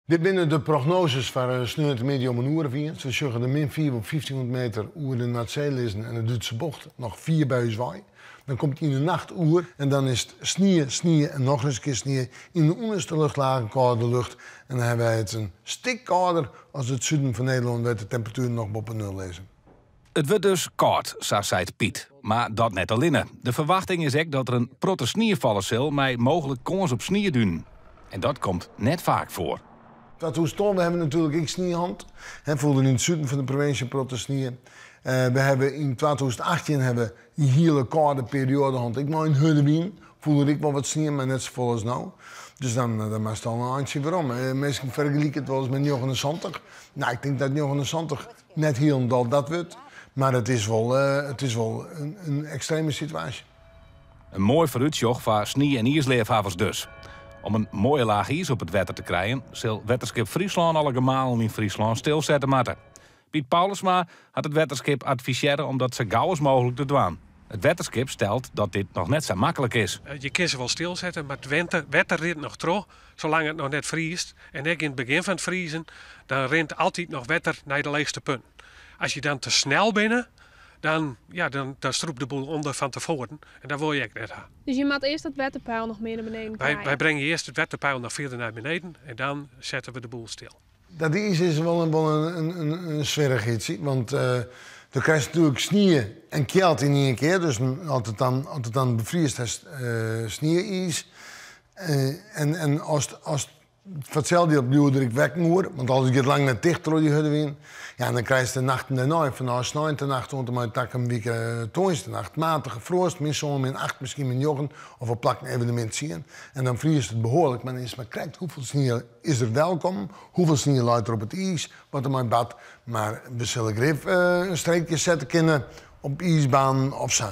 Dit binnen de prognoses voor sneeuw te medio om een uur vier. Ze zeggen de min 4 op 1500 meter oer de Noordzee lezen en de Duitse bocht. Nog 4 buien zwaai. Dan komt in de nacht oer en dan is het sneeuw en nog eens een keer sneeuw. In de onderste luchtlagen koude lucht. En dan hebben wij het een stik kouder als het zuiden van Nederland waar de temperatuur nog boven nul lezen. Het wordt dus koud, zei Piet. Maar dat net alleen. De verwachting is ook dat er een protte sneeuw vallen zal met mogelijk kans op sneeuw doen. En dat komt net vaak voor. We hebben natuurlijk ik sneeuwhand. We voelden in het zuiden van de provincie protte sneeuw. We hebben in 2018 die hele koude periode had ik maar in Huddewien. Voelde ik wel wat sneeuw, maar net zo vol als nou. Dus dan was het al een handje waarom. Mensen vergelijken het wel eens met 79. Nou, ik denk dat 79 net heel dat wordt. Maar het is wel een extreme situatie. Een mooi vooruitzicht voor sneeuw- en ijsleefhavens dus. Om een mooie laag ijs op het wetter te krijgen, zal Wetterskip Friesland alle gemalen in Friesland stilzetten moeten. Piet Paulusma had het Wetterskip adviseren om dat zo gauw als mogelijk te doen. Het Wetterskip stelt dat dit nog net zo makkelijk is. Je kunt ze wel stilzetten, maar het wetter rint nog terug, zolang het nog net vriest. En ook in het begin van het vriezen, dan rint altijd nog wetter naar de leegste punt. Als je dan te snel bent, dan stroept de boel onder van tevoren. En daar wil je echt net aan. Dus je moet eerst het wetterpeil nog meer naar beneden krijgen? Wij brengen eerst het wetterpeil nog verder naar beneden en dan zetten we de boel stil. Dat is wel een zwerigheidje, want dan krijg je natuurlijk sneeuw en kelt in één keer. Dus als het dan bevriest, is sneeuwijs. En als hetzelfde opnieuw dat ik weg moet, want als ik het lang net dicht door die hudden in, ja, dan krijg je de nachten daarna, van sneeuw de nacht, want dan tak een week toons de nacht, matige frost, min 8, misschien min 9, of we plakken evenement zien. En dan vriest het behoorlijk, maar dan is maar kijkt hoeveel sneeuw is er welkom, hoeveel sneeuw luidt er op het ijs, wat er maar bad. Maar we zullen grif een streekje zetten kunnen op ijsbaan of zo.